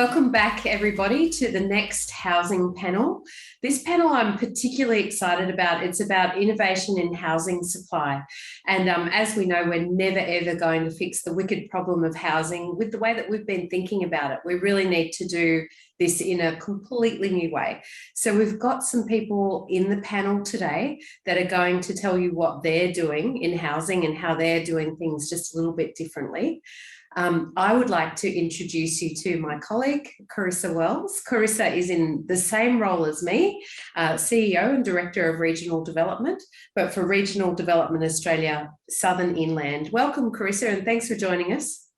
Welcome back, everybody, to the next housing panel. This panel I'm particularly excited about. It's about innovation in housing supply. And as we know, we're never, ever going to fix the wicked problem of housing with the way that we've been thinking about it. We really need to do this in a completely new way. So we've got some people in the panel today that are going to tell you what they're doing in housing and how they're doing things just a little bit differently. I would like to introduce you to my colleague, Carisa Wells. Carisa is in the same role as me, CEO and Director of Regional Development, but for Regional Development Australia, Southern Inland. Welcome, Carisa, and thanks for joining us.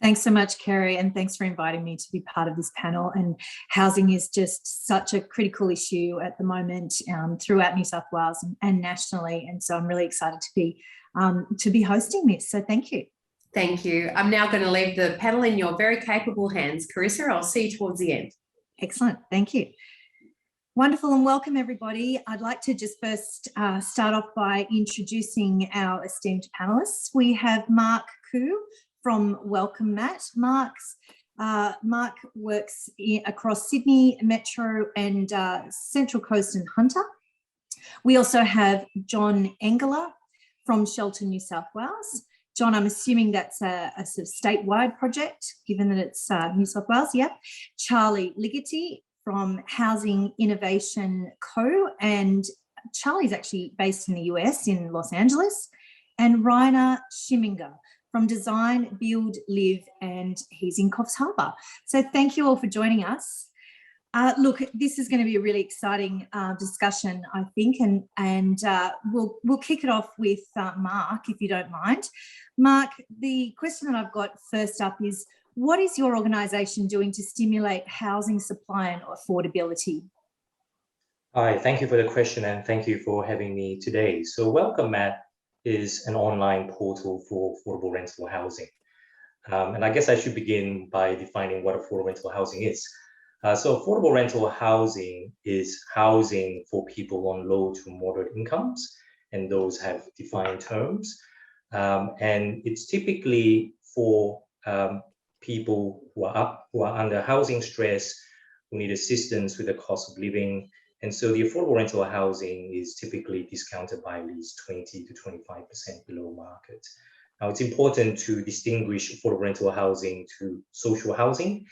Thanks so much, Kerry, and thanks for inviting me to be part of this panel. And housing is just such a critical issue at the moment throughout New South Wales and nationally. And so I'm really excited to be hosting this. So thank you. Thank you. I'm now going to leave the panel in your very capable hands. Carisa, I'll see you towards the end. Excellent. Thank you. Wonderful, and welcome everybody. I'd like to just first start off by introducing our esteemed panelists. We have Mark Koo from Welcome Mat. Mark works across Sydney Metro and Central Coast and Hunter. We also have John Engler from Shelter New South Wales. John, I'm assuming that's a sort of statewide project, given that it's New South Wales, yeah. Charlie Ligeti from Housing Innovation Co. And Charlie's actually based in the US, in Los Angeles. And Rainer Schimminger from Design, Build, Live, and he's in Coffs Harbour. So thank you all for joining us. Look, this is going to be a really exciting discussion, I think, and we'll kick it off with Mark, if you don't mind. Mark, the question that I've got first up is, what is your organisation doing to stimulate housing supply and affordability? Hi, thank you for the question and thank you for having me today. So Welcome Mat is an online portal for affordable rental housing. And I guess I should begin by defining what affordable rental housing is. So affordable rental housing is housing for people on low to moderate incomes, and those have defined terms. And it's typically for people who are under housing stress, who need assistance with the cost of living. And so the affordable rental housing is typically discounted by at least 20 to 25% below market. Now, it's important to distinguish affordable rental housing to social housing,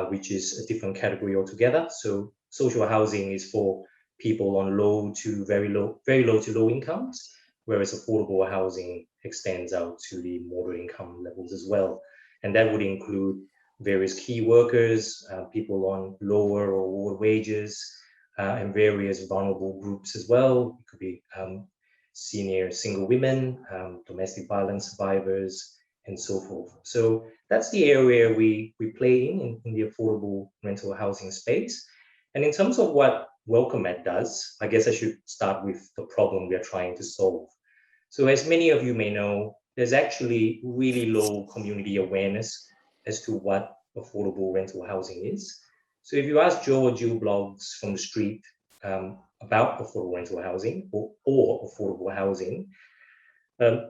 which is a different category altogether. So social housing is for people on low to very low to low incomes, whereas affordable housing extends out to the moderate income levels as well. And that would include various key workers, people on lower or lower wages, and various vulnerable groups as well. It could be senior single women, domestic violence survivors, and so forth. So that's the area we play in the affordable rental housing space. And in terms of what Welcome Mat does, I guess I should start with the problem we are trying to solve. So as many of you may know, there's actually really low community awareness as to what affordable rental housing is. So if you ask Joe or Jill blogs from the street about affordable rental housing or affordable housing,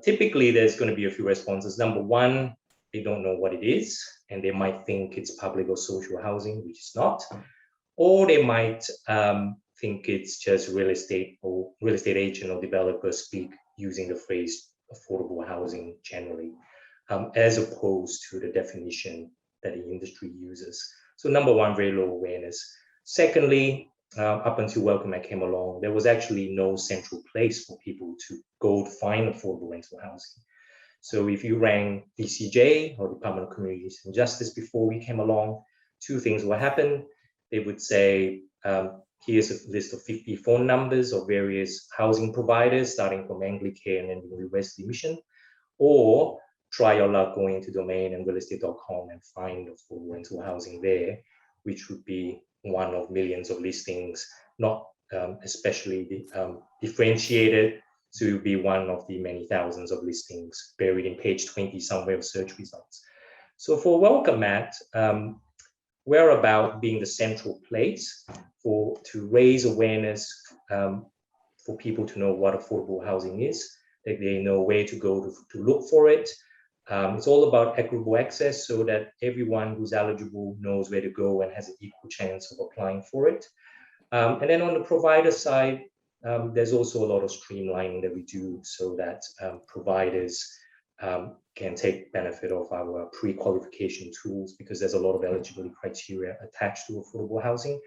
typically there's going to be a few responses. Number one, they don't know what it is, and they might think it's public or social housing, which is not. Or they might think it's just real estate agent or developer speak using the phrase affordable housing generally, as opposed to the definition that the industry uses. So number one, very low awareness. Secondly, up until Welcome Mat came along, there was actually no central place for people to go to find affordable rental housing. So if you rang DCJ or Department of Communities and Justice before we came along, two things will happen. They would say, here's a list of 50 phone numbers of various housing providers, starting from Anglicare and ending with Wesley Mission, or try your luck going to Domain and realestate.com and find affordable rental housing there, which would be one of millions of listings, not especially differentiated, so it would be one of the many thousands of listings buried in page 20 somewhere of search results. So for Welcome Mat, we're about being the central place to raise awareness for people to know what affordable housing is, that they know where to go to look for it, It's all about equitable access so that everyone who's eligible knows where to go and has an equal chance of applying for it. And then on the provider side, there's also a lot of streamlining that we do so that providers can take benefit of our pre-qualification tools, because there's a lot of eligibility criteria attached to affordable housing,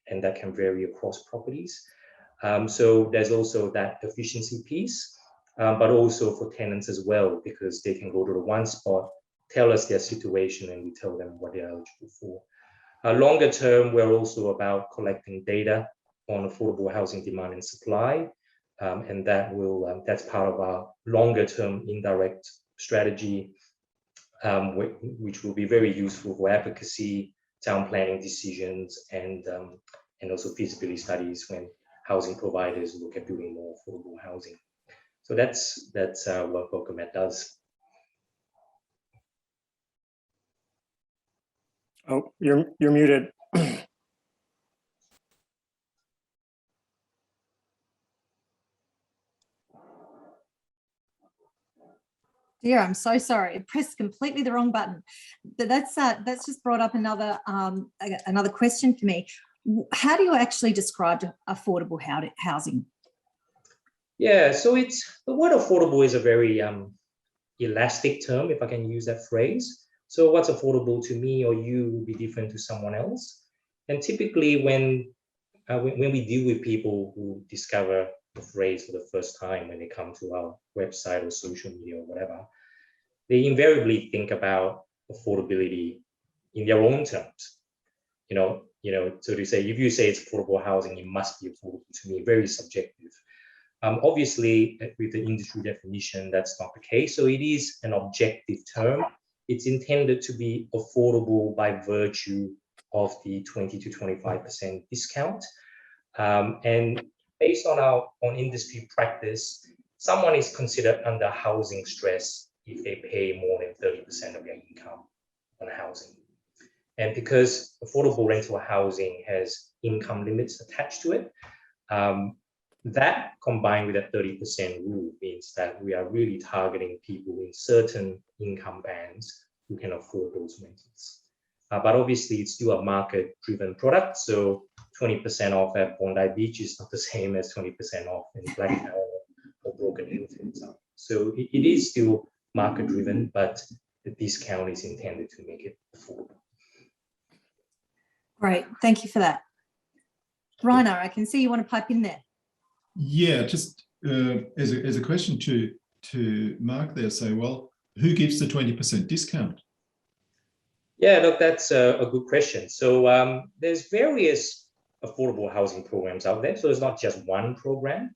and that can vary across properties. So there's also that efficiency piece. But also for tenants as well, because they can go to the one spot, tell us their situation, and we tell them what they're eligible for. Longer term, we're also about collecting data on affordable housing demand and supply, and that's part of our longer term indirect strategy, which will be very useful for advocacy, town planning decisions, and also feasibility studies when housing providers look at building more affordable housing. So that's what WelcomeMed does. Oh, you're muted. Yeah, I'm so sorry. I pressed completely the wrong button. But that's just brought up another question for me. How do you actually describe affordable housing? Yeah, so the word affordable is a very elastic term, if I can use that phrase. So what's affordable to me or you will be different to someone else. And typically when we deal with people who discover the phrase for the first time when they come to our website or social media or whatever, they invariably think about affordability in their own terms. So to say, if you say it's affordable housing, it must be affordable to me, very subjective. Obviously, with the industry definition, that's not the case. So it is an objective term. It's intended to be affordable by virtue of the 20 to 25% discount. And based on industry practice, someone is considered under housing stress if they pay more than 30% of their income on housing. And because affordable rental housing has income limits attached to it, that combined with that 30% rule means that we are really targeting people in certain income bands who can afford those rentals. But obviously, it's still a market-driven product. So 20% off at Bondi Beach is not the same as 20% off in Blacktown or Broken Hill, for example. So it is still market-driven, but the discount is intended to make it affordable. Great, thank you for that. Rainer, I can see you want to pipe in there. Yeah, just as a question to Mark there, say, well, who gives the 20% discount? Yeah, look, that's a good question. So there's various affordable housing programs out there. So it's not just one program.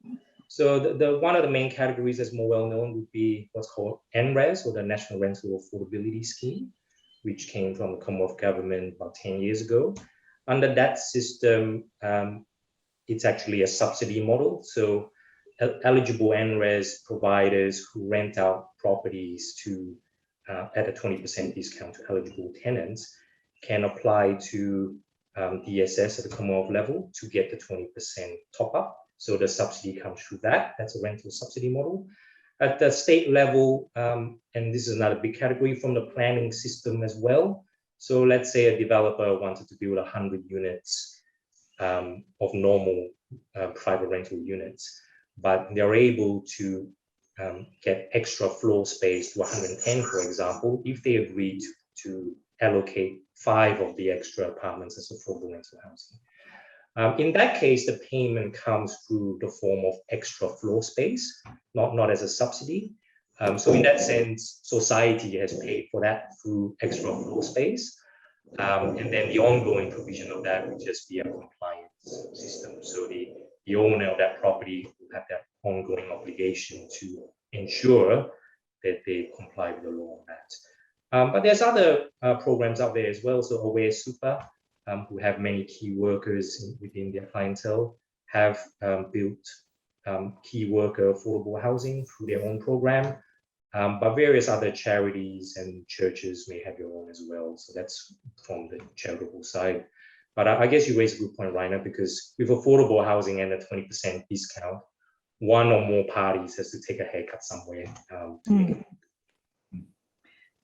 So the one of the main categories that's more well known would be what's called NRES, or the National Rental Affordability Scheme, which came from the Commonwealth government about 10 years ago. Under that system, it's actually a subsidy model. So eligible NRES providers who rent out properties to at a 20% discount to eligible tenants can apply to DSS at the Commonwealth level to get the 20% top up. So the subsidy comes through that. That's a rental subsidy model. At the state level, and this is another big category, from the planning system as well. So let's say a developer wanted to build 100 units of normal private rental units, but they're able to get extra floor space to 110, for example, if they agreed to allocate 5 of the extra apartments as affordable rental housing. In that case, the payment comes through the form of extra floor space, not as a subsidy. So in that sense, society has paid for that through extra floor space. And then the ongoing provision of that would just be a compliance system. So the owner of that property will have that ongoing obligation to ensure that they comply with the law on that. But there's other programs out there as well. So Aware Super, who have many key workers within their clientele, have built key worker affordable housing through their own program. But various other charities and churches may have their own as well. So that's from the charitable side. But I guess you raise a good point, Rainer, because with affordable housing and a 20% discount, one or more parties has to take a haircut somewhere to make it.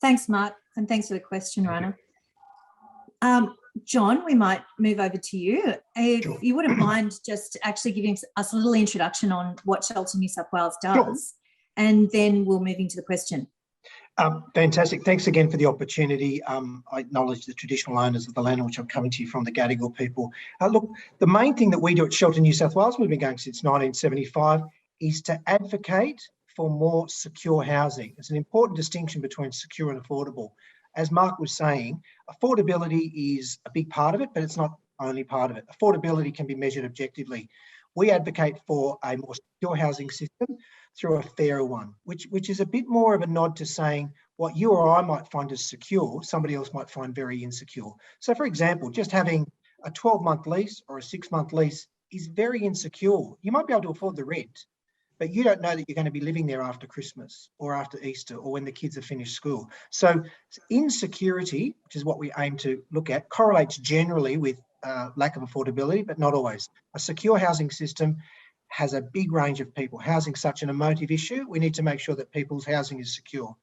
Thanks, Mark, and thanks for the question, Rana. John, we might move over to you. If Sure. you wouldn't mind just actually giving us a little introduction on what Shelter New South Wales does, and then we'll move into the question. Fantastic. Thanks again for the opportunity. I acknowledge the traditional owners of the land, which I'm coming to you from, the Gadigal people. Look, the main thing that we do at Shelter New South Wales, we've been going since 1975, is to advocate for more secure housing. It's an important distinction between secure and affordable. As Mark was saying, affordability is a big part of it, but it's not only part of it. Affordability can be measured objectively. We advocate for a more secure housing system through a fairer one, which is a bit more of a nod to saying what you or I might find as secure, somebody else might find very insecure. So for example, just having a 12-month lease or a 6-month lease is very insecure. You might be able to afford the rent, but you don't know that you're going to be living there after Christmas or after Easter or when the kids have finished school. So insecurity, which is what we aim to look at, correlates generally with lack of affordability, but not always. A secure housing system has a big range of people. Housing's such an emotive issue. We need to make sure that people's housing is secure.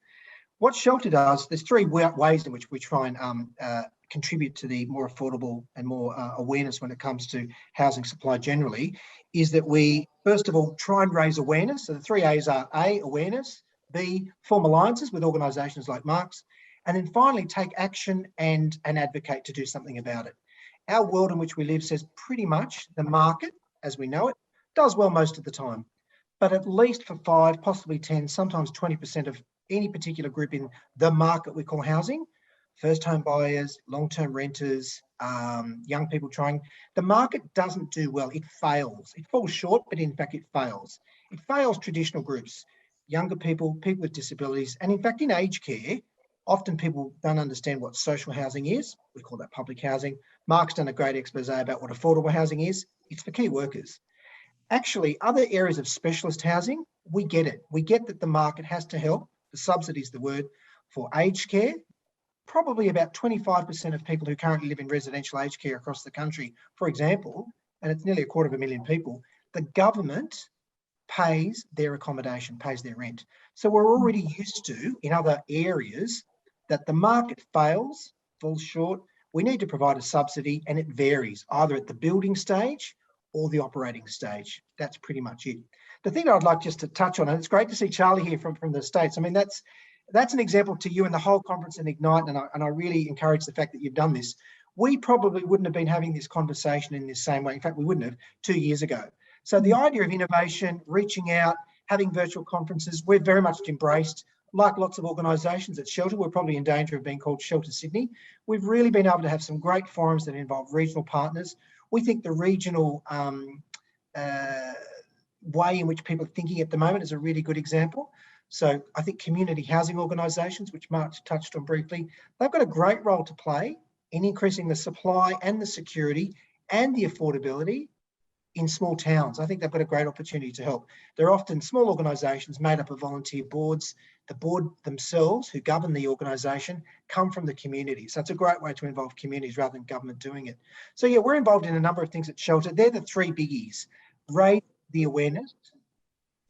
What Shelter does, there's three ways in which we try and contribute to the more affordable and more awareness when it comes to housing supply generally, is that we, first of all, try and raise awareness. So the 3 A's are A, awareness, B, form alliances with organisations like Mark's, and then finally take action and advocate to do something about it. Our world in which we live says pretty much the market, as we know it, does well most of the time. But at least for 5, possibly 10, sometimes 20% of any particular group in the market we call housing, first home buyers, long-term renters, young people trying, the market doesn't do well. It fails. It falls short, but in fact it fails. It fails traditional groups, younger people, people with disabilities, and in fact in aged care, often people don't understand what social housing is. We call that public housing. Mark's done a great expose about what affordable housing is. It's for key workers. Actually, other areas of specialist housing, we get it. We get that the market has to help, the subsidy is the word, for aged care. Probably about 25% of people who currently live in residential aged care across the country, for example, and it's nearly 250,000 people, the government pays their accommodation, pays their rent. So we're already used to, in other areas, that the market falls short. We need to provide a subsidy, and it varies either at the building stage or the operating stage. That's pretty much it. The thing that I'd like just to touch on, and it's great to see Charlie here from the States. I mean, that's an example to you and the whole conference and Ignite, and I really encourage the fact that you've done this. We probably wouldn't have been having this conversation in this same way. In fact, we wouldn't have 2 years ago. So the idea of innovation, reaching out, having virtual conferences, we've very much embraced. Like lots of organisations at Shelter, we're probably in danger of being called Shelter Sydney. We've really been able to have some great forums that involve regional partners. We think the regional way in which people are thinking at the moment is a really good example. So I think community housing organisations, which Mark touched on briefly, they've got a great role to play in increasing the supply and the security and the affordability in small towns. I think they've got a great opportunity to help. They're often small organisations made up of volunteer boards. The board themselves, who govern the organisation, come from the community. So it's a great way to involve communities rather than government doing it. So yeah, we're involved in a number of things at Shelter. They're the 3 biggies. Raise the awareness,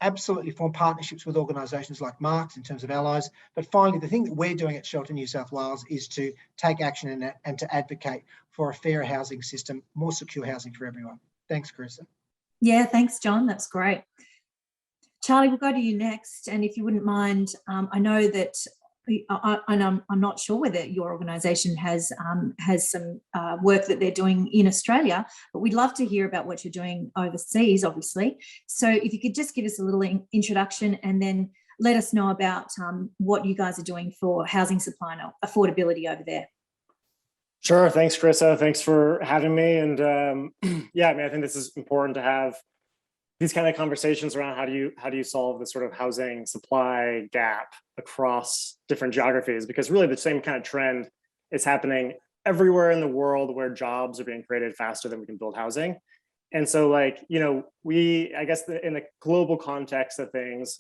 absolutely form partnerships with organisations like Mark's in terms of allies. But finally, the thing that we're doing at Shelter New South Wales is to take action and to advocate for a fairer housing system, more secure housing for everyone. Thanks, Carisa. Yeah, thanks, John. That's great. Charlie, we'll go to you next. And if you wouldn't mind, I know that, and I'm not sure whether your organisation has some work that they're doing in Australia, but we'd love to hear about what you're doing overseas, obviously. So if you could just give us a little introduction and then let us know about what you guys are doing for housing supply and affordability over there. Sure. Thanks, Carisa. Thanks for having me. And yeah, I mean, I think this is important to have these kind of conversations around how do you solve the sort of housing supply gap across different geographies, because really the same kind of trend is happening everywhere in the world where jobs are being created faster than we can build housing. And so, like, you know, I guess in the global context of things,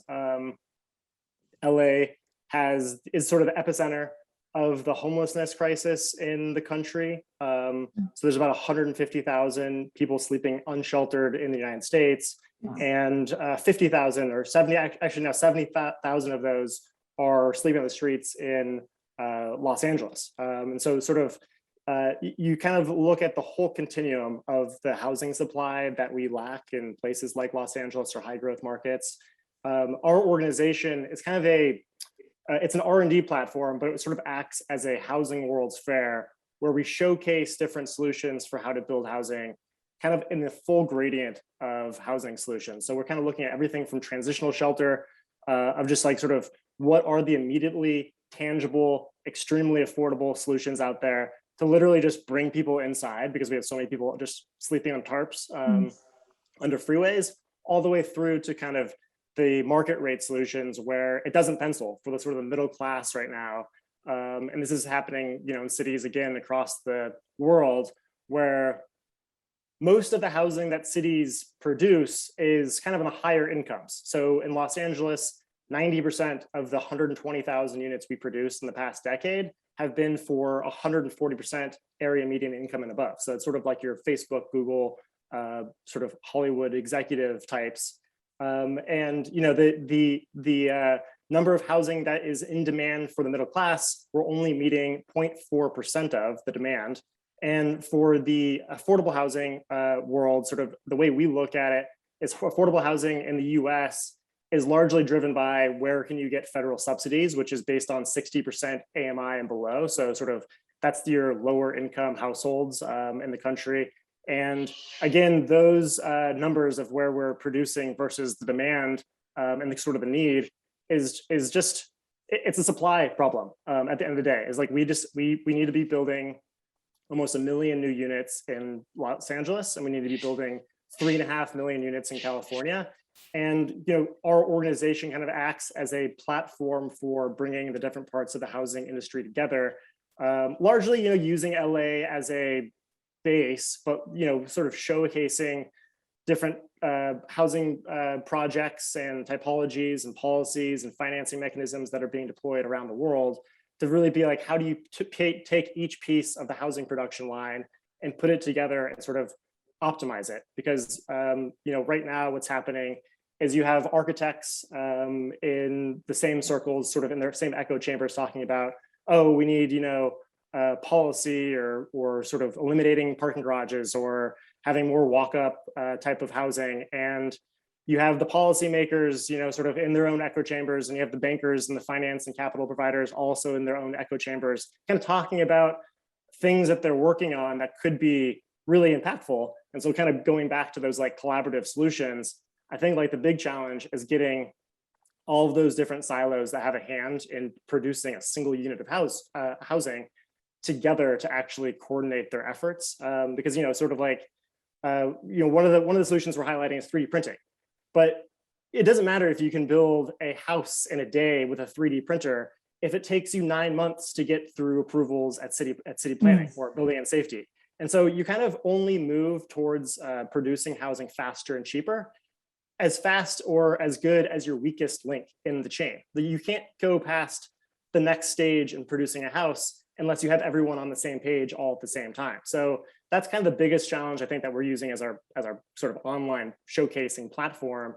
LA is sort of the epicenter of the homelessness crisis in the country. So there's about 150,000 people sleeping unsheltered in the United States, and 50,000 or 70, actually now 70,000 of those are sleeping on the streets in Los Angeles. And so sort of, you kind of look at the whole continuum of the housing supply that we lack in places like Los Angeles or high growth markets. Our organization is kind of it's an R&D platform, but it sort of acts as a housing world's fair where we showcase different solutions for how to build housing kind of in the full gradient of housing solutions. So we're kind of looking at everything from transitional shelter of just like sort of what are the immediately tangible, extremely affordable solutions out there to literally just bring people inside because we have so many people just sleeping on tarps under freeways, all the way through to kind of the market rate solutions where it doesn't pencil for the sort of the middle class right now. And this is happening, in cities again across the world where most of the housing that cities produce is kind of in the higher incomes. So in Los Angeles, 90% of the 120,000 units we produced in the past decade have been for 140% area median income and above. So it's sort of like your Facebook, Google, sort of Hollywood executive types. And the number of housing that is in demand for the middle class, we're only meeting 0.4% of the demand. And for the affordable housing world, sort of the way we look at it is affordable housing in the US is largely driven by where can you get federal subsidies, which is based on 60% AMI and below. So sort of that's your lower income households in the country. And again, those numbers of where we're producing versus the demand and the sort of the need is just, it's a supply problem at the end of the day. It's like we need to be building almost 1 million new units in Los Angeles, and we need to be building 3.5 million units in California. And our organization kind of acts as a platform for bringing the different parts of the housing industry together, largely using LA as a base, but sort of showcasing different housing projects and typologies and policies and financing mechanisms that are being deployed around the world to really be like, how do you take each piece of the housing production line and put it together and sort of optimize it? Because right now what's happening is you have architects in the same circles, sort of in their same echo chambers, talking about, oh, we need policy or sort of eliminating parking garages or having more walk-up type of housing. And you have the policymakers, sort of in their own echo chambers, and you have the bankers and the finance and capital providers also in their own echo chambers, kind of talking about things that they're working on that could be really impactful. And so kind of going back to those like collaborative solutions, I think like the big challenge is getting all of those different silos that have a hand in producing a single unit of housing together to actually coordinate their efforts. Because, sort of like, one of the solutions we're highlighting is 3D printing. But it doesn't matter if you can build a house in a day with a 3D printer if it takes you 9 months to get through approvals at city planning or building and safety. And so you kind of only move towards producing housing faster and cheaper, as fast or as good as your weakest link in the chain. You can't go past the next stage in producing a house unless you have everyone on the same page all at the same time. So that's kind of the biggest challenge I think that we're using as our sort of online showcasing platform,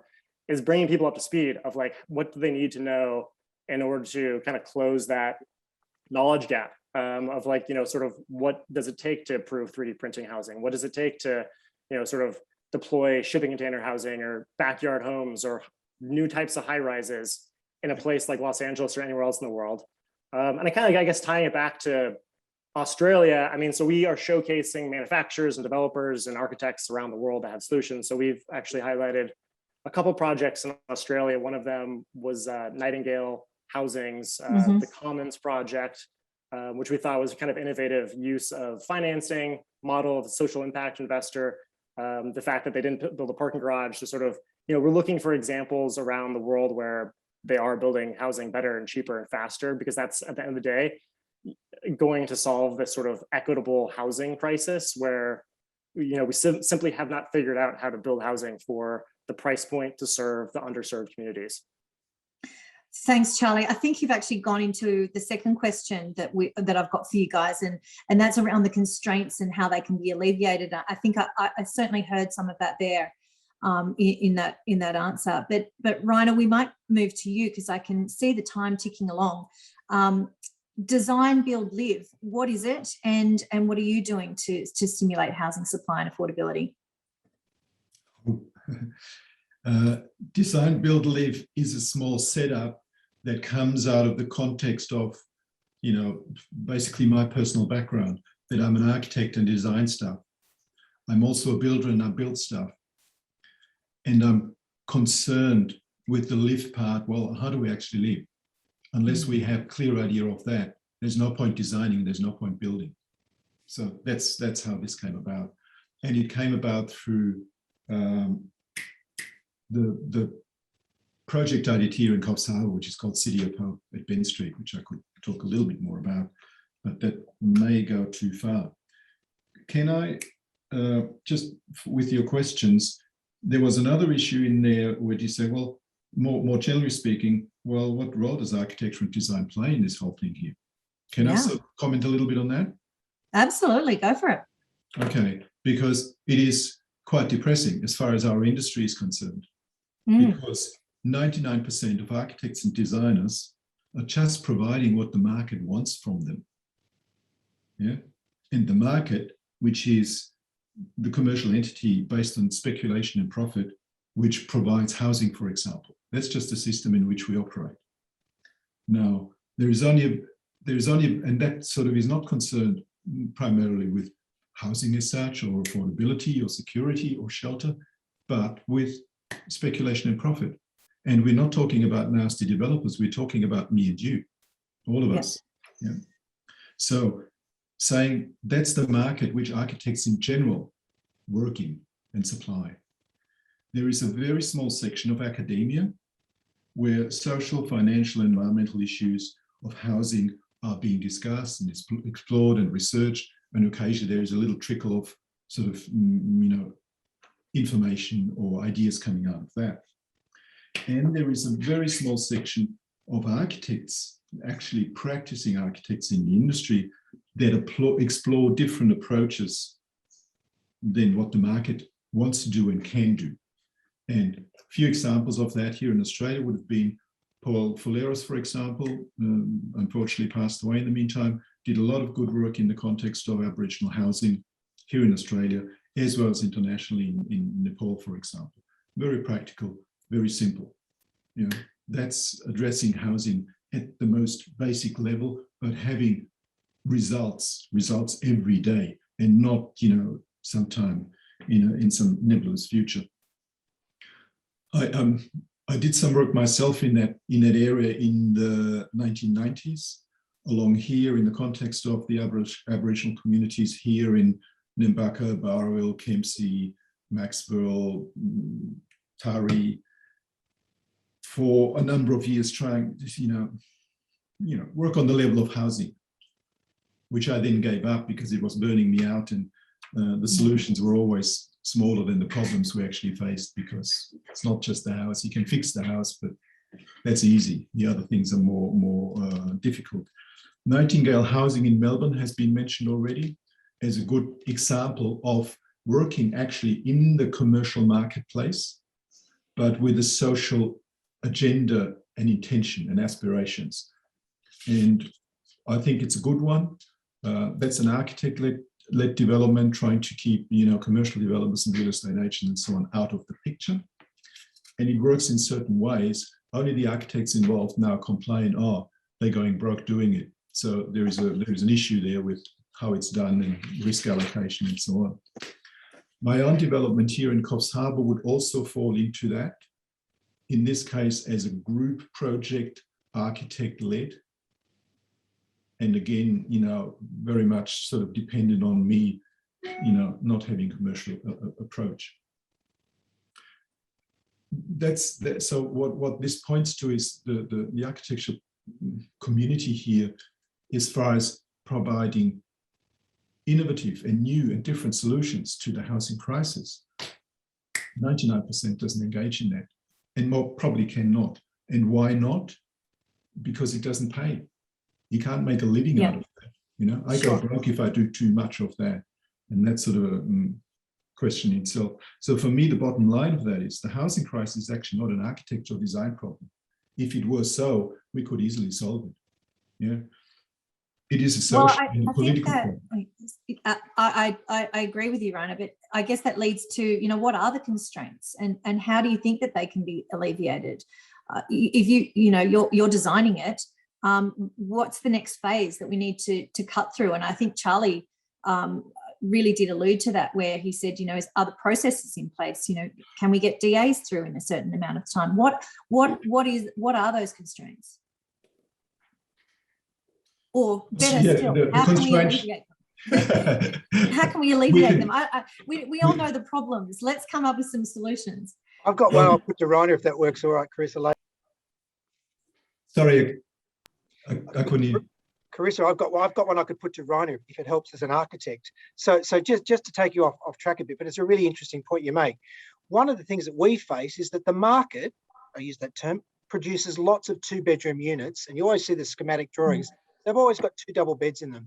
is bringing people up to speed of like, what do they need to know in order to kind of close that knowledge gap of like, sort of what does it take to approve 3D printing housing? What does it take to, sort of deploy shipping container housing or backyard homes or new types of high rises in a place like Los Angeles or anywhere else in the world? And I kind of, I guess, tying it back to Australia, I mean, so we are showcasing manufacturers and developers and architects around the world that have solutions. So we've actually highlighted a couple projects in Australia. One of them was Nightingale Housing's the Commons project, which we thought was a kind of innovative use of financing model of a social impact investor. The fact that they didn't build a parking garage to sort of, we're looking for examples around the world where they are building housing better and cheaper and faster, because that's at the end of the day going to solve this sort of equitable housing crisis where we simply have not figured out how to build housing for the price point to serve the underserved communities. Thanks, Charlie. I think you've actually gone into the second question that I've got for you guys, and that's around the constraints and how they can be alleviated. I think I certainly heard some of that there in that answer. But Rainer, we might move to you because I can see the time ticking along. design, build, live. What is it, and what are you doing to stimulate housing supply and affordability? Design, build, live is a small setup that comes out of the context of, basically my personal background, that I'm an architect and design stuff. I'm also a builder and I build stuff. And I'm concerned with the live part. Well, how do we actually live? Unless we have clear idea of that, there's no point designing, there's no point building. So that's how this came about. And it came about through the project I did here in Coffs Harbour, which is called City of Hope at Ben Street, which I could talk a little bit more about, but that may go too far. Can I, just with your questions, there was another issue in there where you say, well, more generally speaking, well, what role does architecture and design play in this whole thing here? Can I sort of comment a little bit on that? Absolutely, go for it. Okay, because it is quite depressing as far as our industry is concerned, because 99% of architects and designers are just providing what the market wants from them. Yeah, and the market, which is the commercial entity based on speculation and profit, which provides housing, for example. That's just a system in which we operate. Now, there is only, and that sort of is not concerned primarily with housing as such, or affordability, or security, or shelter, but with speculation and profit. And we're not talking about nasty developers, we're talking about me and you, all of us. Yeah. So saying that's the market which architects in general work in and supply. There is a very small section of academia where social, financial, environmental issues of housing are being discussed and explored and researched, and occasionally there is a little trickle of sort of, information or ideas coming out of that. And there is a very small section of architects, actually practicing architects in the industry, that explore different approaches than what the market wants to do and can do. And a few examples of that here in Australia would have been Paul Fulleros, for example, unfortunately passed away in the meantime, did a lot of good work in the context of Aboriginal housing here in Australia, as well as internationally in Nepal, for example. Very practical, very simple. That's addressing housing at the most basic level, but having results every day, and not, sometime in some nebulous future. I did some work myself in that area in the 1990s, along here in the context of the Aboriginal communities here in Nambucca, Barwell, Kempsey, Maxwell, Tari, for a number of years, trying to, work on the level of housing, which I then gave up because it was burning me out, and the solutions were always smaller than the problems we actually faced, because it's not just the house. You can fix the house, but that's easy. The other things are more difficult. Nightingale Housing in Melbourne has been mentioned already as a good example of working actually in the commercial marketplace, but with a social agenda and intention and aspirations. And I think it's a good one. That's an architect-led development, trying to keep, commercial developers and real estate agents and so on out of the picture. And it works in certain ways. Only the architects involved now complain, oh, they're going broke doing it. So there is an issue there with how it's done and risk allocation and so on. My own development here in Coffs Harbour would also fall into that. In this case, as a group project, architect-led. And again, very much sort of dependent on me, not having commercial approach. So what this points to is the architecture community here, as far as providing innovative and new and different solutions to the housing crisis. 99% doesn't engage in that, and more probably cannot. And why not? Because it doesn't pay. You can't make a living out of that. I go broke if I do too much of that. And that's sort of a question itself. So for me, the bottom line of that is the housing crisis is actually not an architectural design problem. If it were so, we could easily solve it. Yeah. it is a social and a I think political that problem. I agree with you, Rainer, but I guess that leads to, you know, what are the constraints and how do you think that they can be alleviated? If you're designing it, what's the next phase that we need to cut through? And I think Charlie really did allude to that, where he said, you know, are the processes in place? You know, can we get DAs through in a certain amount of time? What are those constraints? Or better still, how can we alleviate them? How can we alleviate them? We all know the problems. Let's come up with some solutions. I've got one I'll put to Rainer if that works all right, Carisa. Sorry, I couldn't hear. Carisa, I've got one I could put to Rainer if it helps as an architect. So just to take you off track a bit, but it's a really interesting point you make. One of the things that we face is that the market, I use that term, produces lots of 2-bedroom units, and you always see the schematic drawings. They've always got 2 double beds in them.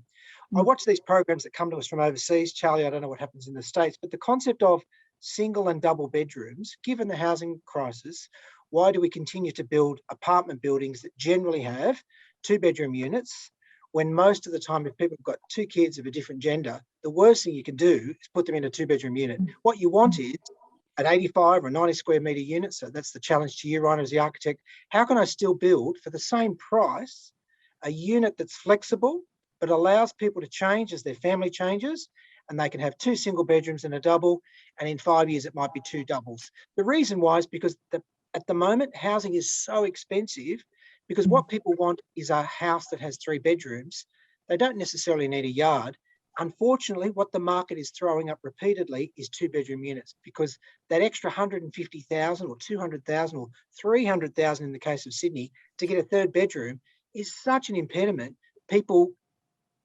I watch these programs that come to us from overseas. Charlie, I don't know what happens in the States, but the concept of single and double bedrooms, given the housing crisis, why do we continue to build apartment buildings that generally have 2-bedroom units, when most of the time, if people have got 2 kids of a different gender, the worst thing you can do is put them in a 2-bedroom unit. What you want is an 85 or 90 square metre unit. So that's the challenge to you, Rainer, as the architect. How can I still build for the same price a unit that's flexible, but allows people to change as their family changes, and they can have 2 single bedrooms and a double, and in 5 years it might be 2 doubles. The reason why is because at the moment housing is so expensive, because what people want is a house that has 3 bedrooms. They don't necessarily need a yard. Unfortunately, what the market is throwing up repeatedly is 2-bedroom units, because that extra 150,000 or 200,000 or 300,000 in the case of Sydney to get a 3rd bedroom is such an impediment. People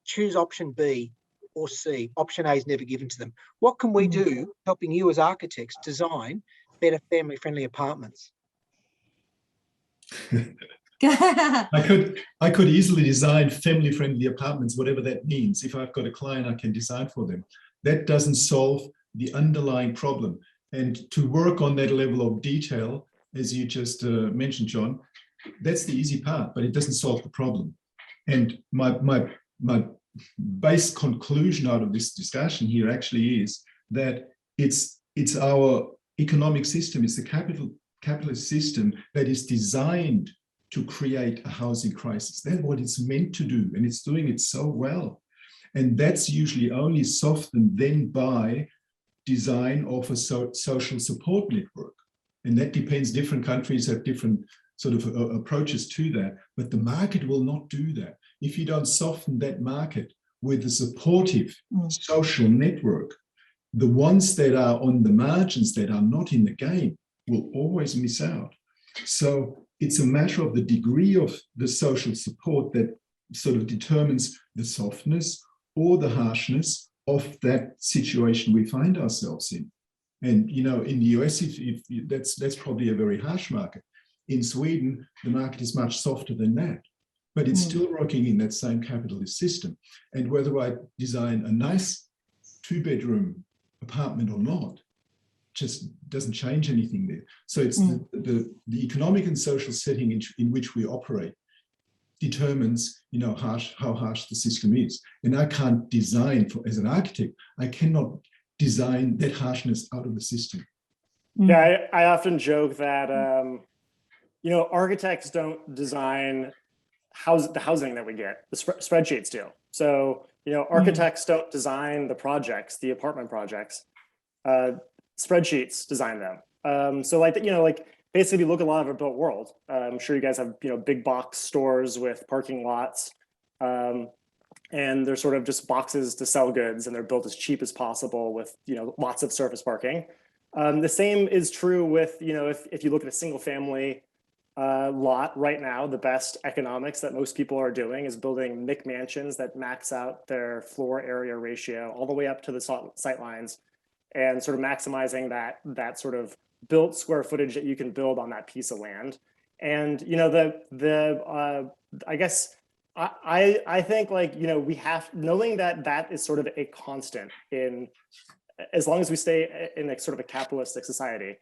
choose option B or C. Option A is never given to them. What can we do helping you as architects design better family-friendly apartments? I could easily design family-friendly apartments, whatever that means. If I've got a client, I can design for them. That doesn't solve the underlying problem. And to work on that level of detail, as you just mentioned, John, that's the easy part, but it doesn't solve the problem. And my base conclusion out of this discussion here actually is that it's our economic system, it's the capitalist system that is designed to create a housing crisis. That's what it's meant to do, and it's doing it so well. And that's usually only softened then by design of a social support network. And that depends, different countries have different sort of approaches to that, but the market will not do that. If you don't soften that market with a supportive social network, the ones that are on the margins, that are not in the game, will always miss out. So it's a matter of the degree of the social support that sort of determines the softness or the harshness of that situation we find ourselves in. And, you know, in the US, if that's probably a very harsh market. In Sweden, the market is much softer than that, but it's still working in that same capitalist system. And whether I design a nice 2-bedroom apartment or not, just doesn't change anything there. So it's the economic and social setting in which we operate determines, you know, how harsh the system is. And I can't design, as an architect, I cannot design that harshness out of the system. Yeah, I often joke that, you know, architects don't design the housing that we get, the spreadsheets do. So, you know, architects don't design the projects, the apartment projects. Spreadsheets design them. So like, you know, like basically we look at a lot of our built world. I'm sure you guys have, you know, big box stores with parking lots. And they're sort of just boxes to sell goods, and they're built as cheap as possible with, you know, lots of surface parking. The same is true with, you know, if you look at a single family lot right now, the best economics that most people are doing is building McMansions that max out their floor area ratio all the way up to the sight lines, and sort of maximizing that sort of built square footage that you can build on that piece of land. And, you know, I guess I think, like, you know, we have, knowing that is sort of a constant in, as long as we stay in a sort of a capitalistic society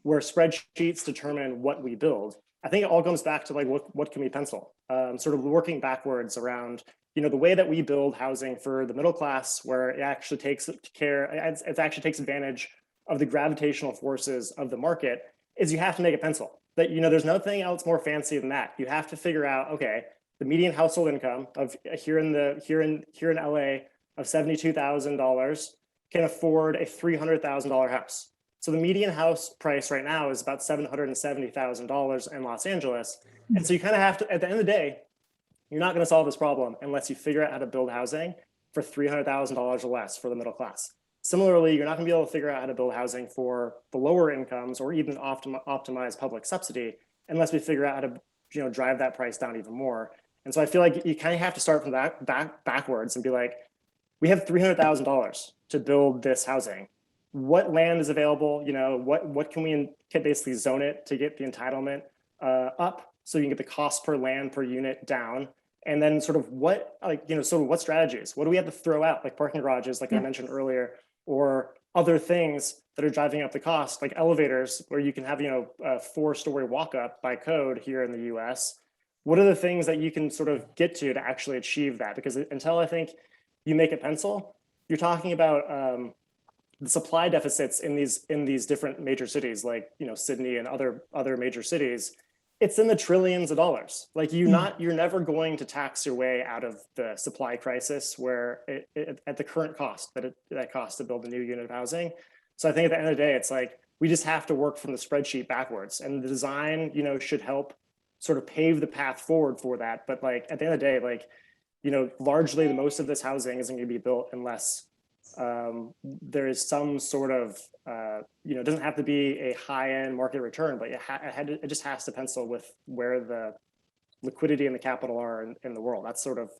where spreadsheets determine what we build. I think it all comes back to, like, what can we pencil? sort of working backwards around, you know, the way that we build housing for the middle class, where it actually takes advantage of the gravitational forces of the market, is you have to make it pencil. That, you know, there's nothing else more fancy than that. You have to figure out, okay, the median household income of here in LA of $72,000 can afford a $300,000 house. So the median house price right now is about $770,000 in Los Angeles. And so you kind of have to, at the end of the day, you're not going to solve this problem unless you figure out how to build housing for $300,000 or less for the middle class. Similarly, you're not going to be able to figure out how to build housing for the lower incomes or even optimize public subsidy unless we figure out how to, you know, drive that price down even more. And so I feel like you kind of have to start from backwards and be like, we have $300,000 to build this housing. What land is available? You know, what can we basically zone it to get the entitlement up so you can get the cost per land per unit down? And then sort of what, like, you know, sort of what strategies? What do we have to throw out, like parking garages, like I mentioned earlier, or other things that are driving up the cost, like elevators, where you can have, you know, a 4-story walk up by code here in the US. What are the things that you can sort of get to actually achieve that? Because until I think you make it pencil, you're talking about the supply deficits in these different major cities, like, you know, Sydney and other major cities. It's in the trillions of dollars. Like you're never going to tax your way out of the supply crisis where at the current cost that costs to build a new unit of housing. So I think at the end of the day, it's like, we just have to work from the spreadsheet backwards, and the design, you know, should help sort of pave the path forward for that. But like, at the end of the day, like, you know, largely the most of this housing isn't going to be built unless there is some sort of, you know, it doesn't have to be a high-end market return, but it just has to pencil with where the liquidity and the capital are in the world. That's sort of,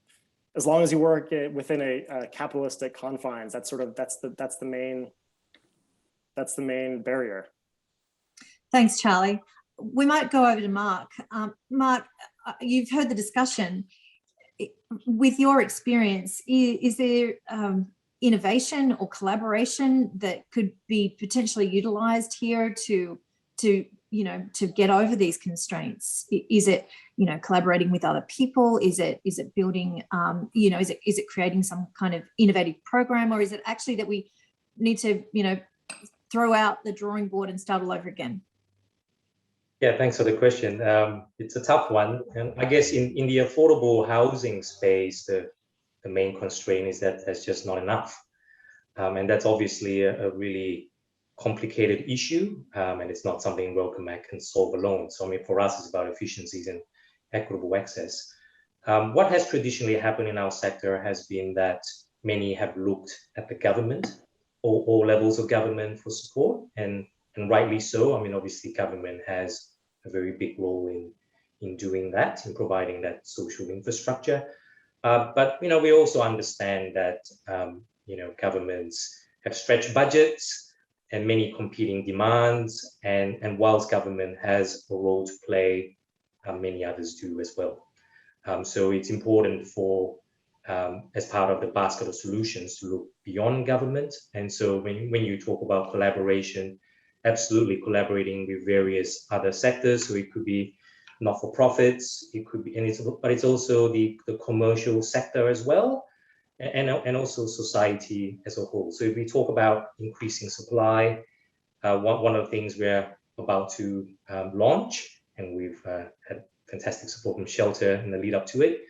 as long as you work within a capitalistic confines, that's the main barrier. Thanks, Charlie. We might go over to Mark. Mark, you've heard the discussion. With your experience, is there innovation or collaboration that could be potentially utilized here to you know, to get over these constraints? Is it, you know, collaborating with other people? Is it building, you know, is it creating some kind of innovative program, or is it actually that we need to, you know, throw out the drawing board and start all over again? Yeah, thanks for the question. It's a tough one. And I guess in the affordable housing space, the main constraint is that there's just not enough. And that's obviously a really complicated issue. And it's not something WelcomeAct can solve alone. So I mean, for us, it's about efficiencies and equitable access. What has traditionally happened in our sector has been that many have looked at the government or all levels of government for support, and rightly so. I mean, obviously government has a very big role in doing that, in providing that social infrastructure. But, you know, we also understand that, you know, governments have stretched budgets and many competing demands, and whilst government has a role to play, many others do as well. So it's important for, as part of the basket of solutions, to look beyond government. And so when you talk about collaboration, absolutely collaborating with various other sectors. So it could be not-for-profits, it could be, but it's also the commercial sector as well, and also society as a whole. So if we talk about increasing supply, one of the things we're about to launch, and we've had fantastic support from Shelter in the lead up to it,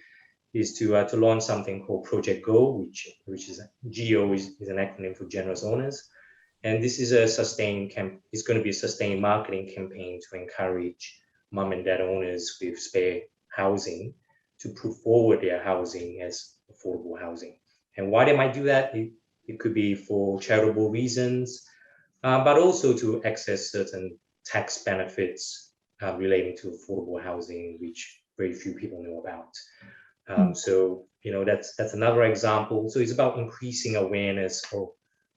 is to launch something called Project Go, which is GO is an acronym for Generous Owners. And this is a sustained it's going to be a sustained marketing campaign to encourage mum and dad owners with spare housing to put forward their housing as affordable housing. And why they might do that, it could be for charitable reasons, but also to access certain tax benefits relating to affordable housing, which very few people know about. So, you know, that's another example. So it's about increasing awareness of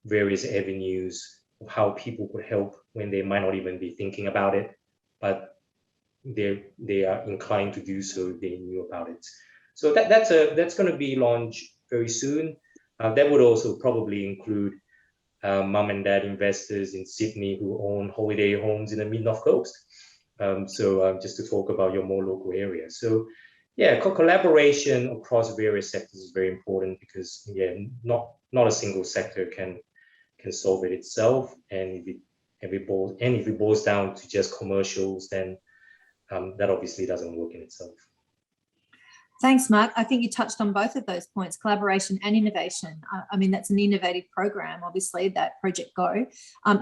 various avenues of how people could help when they might not even be thinking about it, but they are inclined to do so if they knew about it. So that's going to be launched very soon. That would also probably include mum and dad investors in Sydney who own holiday homes in the mid-north coast. So just to talk about your more local area. So Yeah, collaboration across various sectors is very important because not a single sector can solve it itself. And if it boils down to just commercials, then that obviously doesn't work in itself. Thanks, Mark. I think you touched on both of those points, collaboration and innovation. I mean, that's an innovative program, obviously, that Project Go.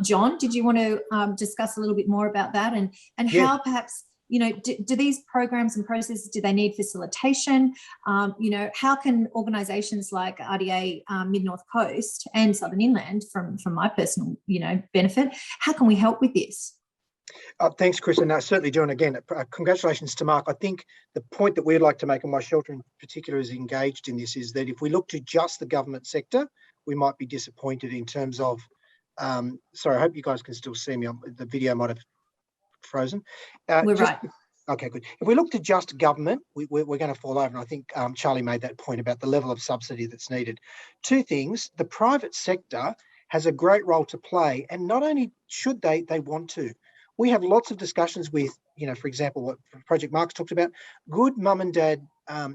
John, did you want to discuss a little bit more about that and how perhaps, you know, do these programs and processes, do they need facilitation? You know, how can organisations like RDA Mid-North Coast and Southern Inland, from my personal, you know, benefit, how can we help with this? Thanks, Chris, and certainly, John, again, congratulations to Mark. I think the point that we'd like to make, and my shelter in particular is engaged in this, is that if we look to just the government sector, we might be disappointed in terms of, sorry, I hope you guys can still see me. The video might have frozen. We're right. Okay, good. If we look to just government, we're going to fall over. And I think Charlie made that point about the level of subsidy that's needed. Two things: the private sector has a great role to play, and not only should they want to. We have lots of discussions with, you know, for example, what Project Mark's talked about, good mum and dad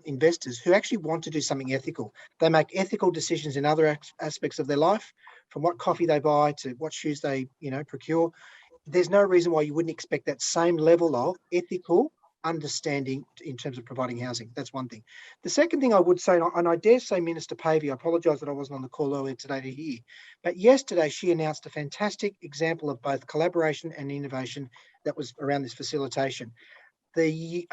investors who actually want to do something ethical. They make ethical decisions in other aspects of their life, from what coffee they buy to what shoes they, you know, procure. There's no reason why you wouldn't expect that same level of ethical understanding in terms of providing housing. That's one thing. The second thing I would say, and I dare say Minister Pavey, I apologise that I wasn't on the call earlier today to hear, but yesterday she announced a fantastic example of both collaboration and innovation that was around this facilitation. The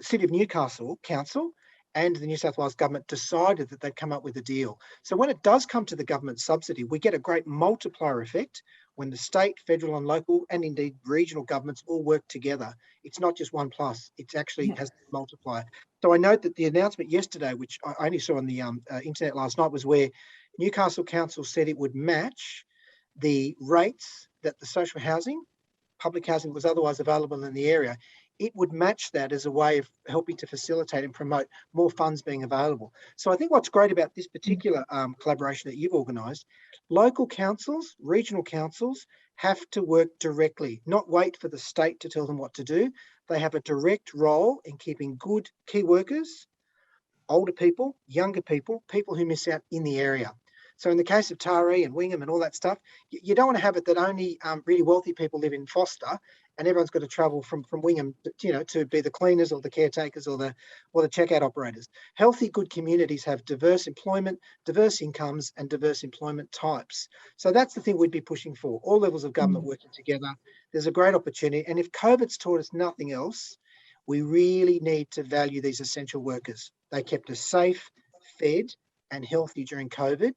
City of Newcastle Council and the New South Wales government decided that they'd come up with a deal. So when it does come to the government subsidy, we get a great multiplier effect when the state, federal and local, and indeed regional governments all work together. It's not just one plus, it actually has a multiplier. So I note that the announcement yesterday, which I only saw on the internet last night, was where Newcastle Council said it would match the rates that the social housing, public housing was otherwise available in the area. It would match that as a way of helping to facilitate and promote more funds being available. So I think what's great about this particular collaboration that you've organised, local councils, regional councils have to work directly, not wait for the state to tell them what to do. They have a direct role in keeping good key workers, older people, younger people, people who miss out in the area. So in the case of Taree and Wingham and all that stuff, you don't want to have it that only really wealthy people live in Foster and everyone's got to travel from Wingham to be the cleaners or the caretakers or the checkout operators. Healthy, good communities have diverse employment, diverse incomes and diverse employment types. So that's the thing we'd be pushing for, all levels of government working together. There's a great opportunity. And if COVID's taught us nothing else, we really need to value these essential workers. They kept us safe, fed and healthy during COVID.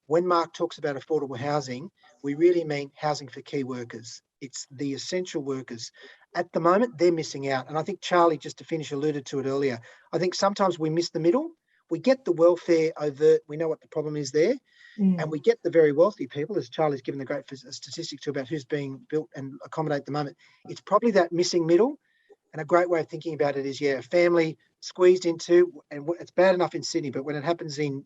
When Mark talks about affordable housing, we really mean housing for key workers. It's the essential workers. At the moment, they're missing out. And I think Charlie, just to finish, alluded to it earlier. I think sometimes we miss the middle. We get the welfare overt. We know what the problem is there. And we get the very wealthy people, as Charlie's given the great statistic to about who's being built and accommodated at the moment. It's probably that missing middle. And a great way of thinking about it is, a family squeezed into, and it's bad enough in Sydney, but when it happens in,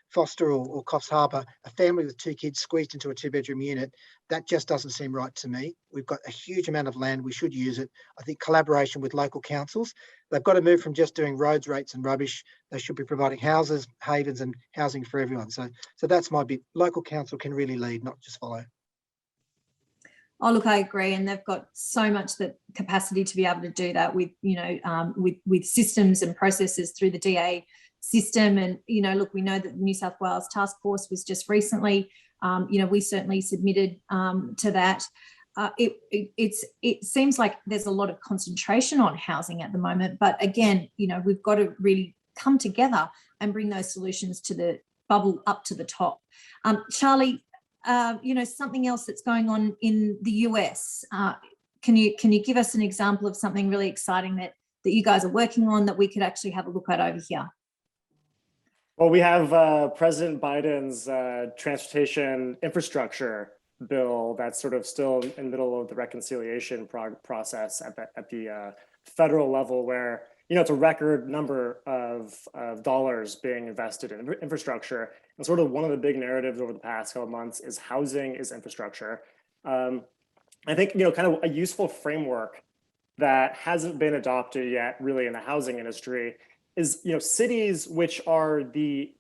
Foster or Coffs Harbour, a family with 2 kids squeezed into a 2-bedroom unit, that just doesn't seem right to me. We've got a huge amount of land. We should use it. I think collaboration with local councils, they've got to move from just doing roads, rates and rubbish. They should be providing houses, havens and housing for everyone. So that's my bit. Local council can really lead, not just follow. Oh, look, I agree. And they've got so much that capacity to be able to do that with, with systems and processes through the DA system. And, look, we know that the New South Wales Task Force was just recently, we certainly submitted to that. It seems like there's a lot of concentration on housing at the moment. But again, we've got to really come together and bring those solutions to the bubble up to the top. Charlie, something else that's going on in the US. Can you give us an example of something really exciting that you guys are working on that we could actually have a look at over here? Well, we have President Biden's transportation infrastructure bill that's sort of still in the middle of the reconciliation process at the federal level, where it's a record number of dollars being invested in infrastructure. And sort of one of the big narratives over the past couple of months is housing is infrastructure. I think kind of a useful framework that hasn't been adopted yet really in the housing industry is, cities, which are the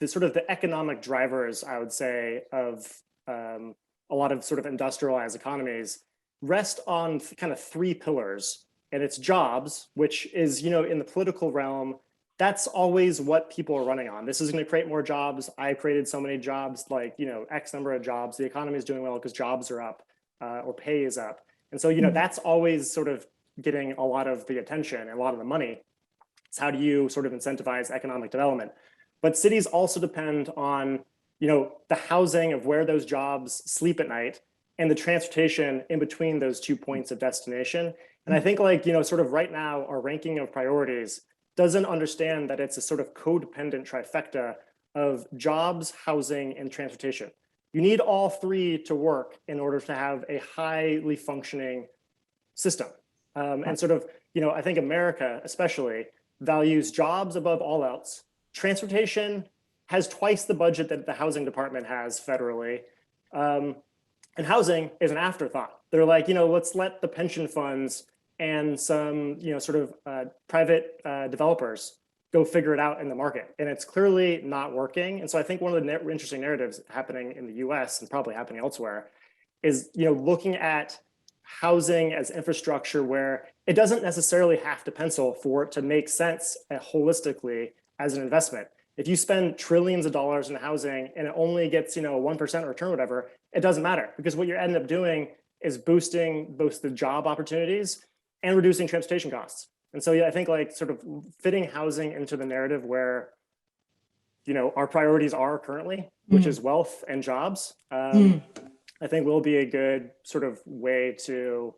sort of the economic drivers, I would say, of a lot of sort of industrialized economies, rest on kind of three pillars. And it's jobs, which is, in the political realm, that's always what people are running on. This is going to create more jobs. I created so many jobs, like, X number of jobs. The economy is doing well because jobs are up or pay is up. And so, that's always sort of getting a lot of the attention and a lot of the money. It's how do you sort of incentivize economic development? But cities also depend on, the housing of where those jobs sleep at night and the transportation in between those 2 points of destination. And I think sort of right now, our ranking of priorities doesn't understand that it's a sort of codependent trifecta of jobs, housing, and transportation. You need all three to work in order to have a highly functioning system. And sort of, I think America especially values jobs above all else. Transportation has twice the budget that the housing department has federally. And housing is an afterthought. They're like, let's let the pension funds and some, sort of private developers go figure it out in the market. And it's clearly not working. And so I think one of the interesting narratives happening in the US and probably happening elsewhere is, looking at housing as infrastructure where it doesn't necessarily have to pencil for it to make sense holistically as an investment. If you spend trillions of dollars in housing and it only gets, 1% return or whatever, it doesn't matter, because what you end up doing is boosting both the job opportunities and reducing transportation costs. And so, I think sort of fitting housing into the narrative where, our priorities are currently, which is wealth and jobs, I think will be a good sort of way to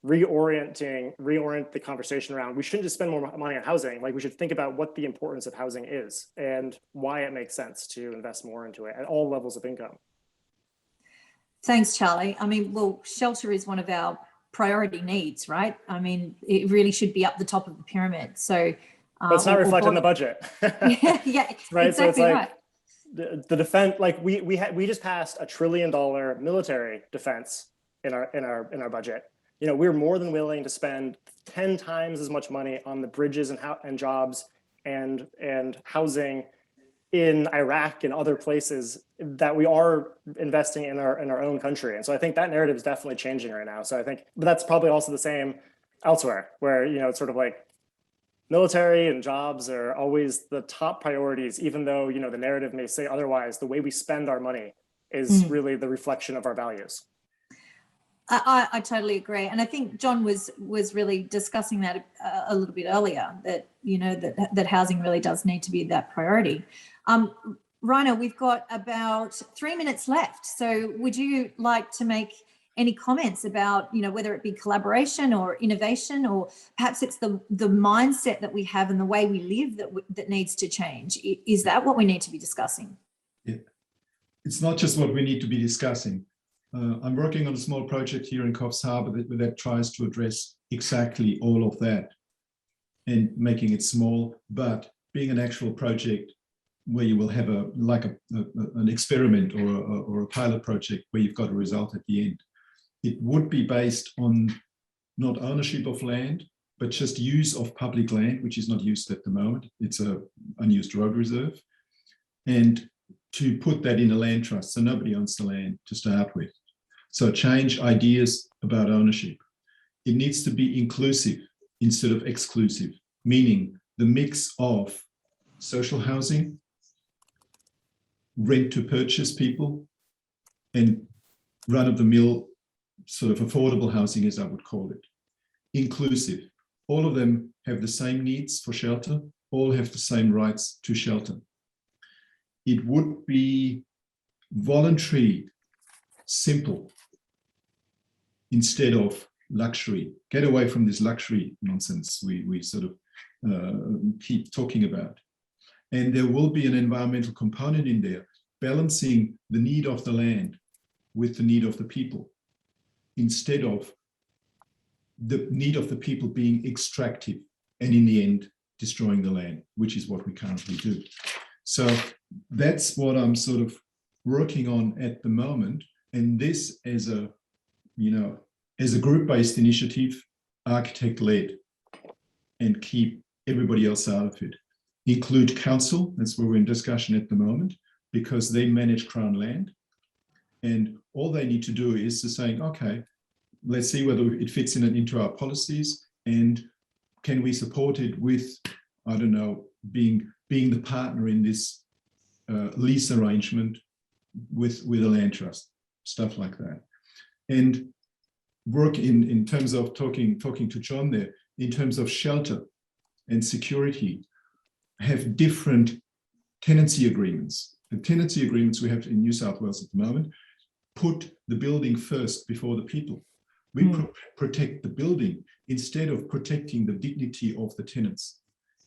reorient the conversation around, we shouldn't just spend more money on housing. We should think about what the importance of housing is and why it makes sense to invest more into it at all levels of income. Thanks, Charlie. I mean, well, shelter is one of our priority needs, right? I mean, it really should be up the top of the pyramid. So but it's not reflected in the budget. yeah, right. Exactly, so it's right. The defense, we just passed $1 trillion military defense in our budget. We're more than willing to spend 10 times as much money on the bridges and jobs and housing in Iraq and other places that we are investing in our own country. And so I think that narrative is definitely changing right now. So I think, but that's probably also the same elsewhere, where it's sort of military and jobs are always the top priorities, even though the narrative may say otherwise. The way we spend our money is really the reflection of our values. I totally agree, and I think John was really discussing that a little bit earlier. That that housing really does need to be that priority. Rainer, we've got about 3 minutes left. So would you like to make any comments about whether it be collaboration or innovation, or perhaps it's the mindset that we have and the way we live that needs to change? Is that what we need to be discussing? Yeah. It's not just what we need to be discussing. I'm working on a small project here in Coffs Harbour that tries to address exactly all of that and making it small, but being an actual project where you will have an experiment or a pilot project where you've got a result at the end. It would be based on not ownership of land, but just use of public land, which is not used at the moment. It's an unused road reserve. And to put that in a land trust, so nobody owns the land to start with. So change ideas about ownership. It needs to be inclusive instead of exclusive, meaning the mix of social housing, rent to purchase people, and run-of-the-mill sort of affordable housing, as I would call it. Inclusive. All of them have the same needs for shelter, all have the same rights to shelter. It would be voluntary, simple, instead of luxury. Get away from this luxury nonsense we sort of keep talking about. And there will be an environmental component in there, balancing the need of the land with the need of the people, instead of the need of the people being extractive and in the end destroying the land, which is what we currently do. So that's what I'm sort of working on at the moment. And this as a group-based initiative, architect-led and keep everybody else out of it. Include council, that's where we're in discussion at the moment, because they manage Crown land. And all they need to do is to say, okay, let's see whether it fits into our policies, and can we support it with, I don't know, being the partner in this lease arrangement with a land trust, stuff like that. And work in terms of talking to John there, in terms of shelter and security, have different tenancy agreements. The tenancy agreements we have in New South Wales at the moment put the building first before the people. We protect the building instead of protecting the dignity of the tenants.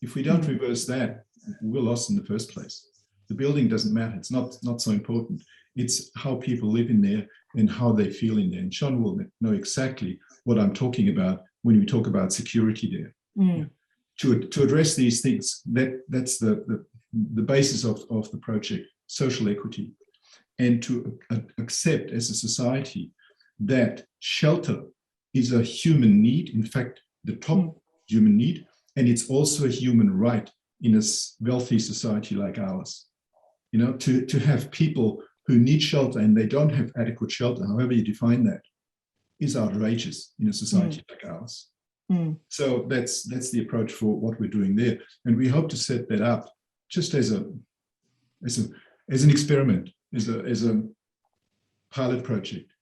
If we don't reverse that, we're lost in the first place. The building doesn't matter. It's not so important. It's how people live in there and how they feel in there. And Sean will know exactly what I'm talking about when we talk about security there. To address these things, that's the basis of the project, social equity, and to accept as a society that shelter is a human need, in fact, the top human need, and it's also a human right in a wealthy society like ours. You know, to have people who need shelter and they don't have adequate shelter, however you define that, is outrageous in a society like ours. So that's the approach for what we're doing there, and we hope to set that up just as an experiment, as a pilot project.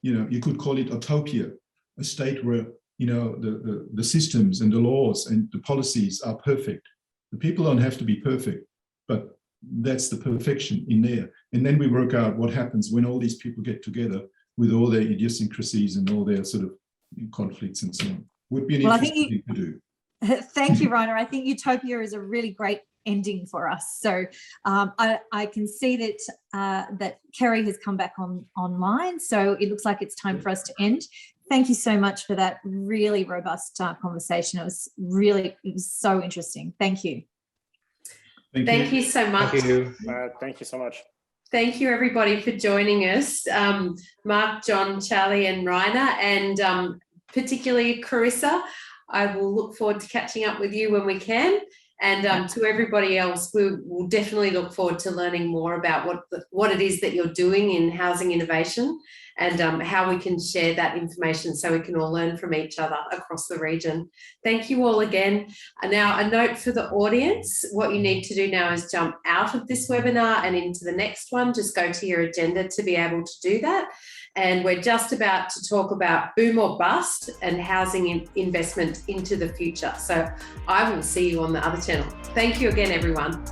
You know, you could call it utopia, a state where, you know, the systems and the laws and the policies are perfect. The people don't have to be perfect, but that's the perfection in there. And then we work out what happens when all these people get together with all their idiosyncrasies and all their sort of conflicts and so on. Would be an interesting thing to do. Thank you, Rainer. I think utopia is a really great ending for us. So I can see that Kerry has come back online. So it looks like it's time for us to end. Thank you so much for that really robust conversation. It was so interesting. Thank you. Thank you so much. Thank you. Thank you so much. Thank you, everybody, for joining us. Mark, John, Charlie, and Rainer, and particularly Carisa. I will look forward to catching up with you when we can. And to everybody else, we'll definitely look forward to learning more about what it is that you're doing in housing innovation, and how we can share that information so we can all learn from each other across the region. Thank you all again. And now, a note for the audience: what you need to do now is jump out of this webinar and into the next one. Just go to your agenda to be able to do that. And we're just about to talk about boom or bust and housing investment into the future. So I will see you on the other channel. Thank you again, everyone.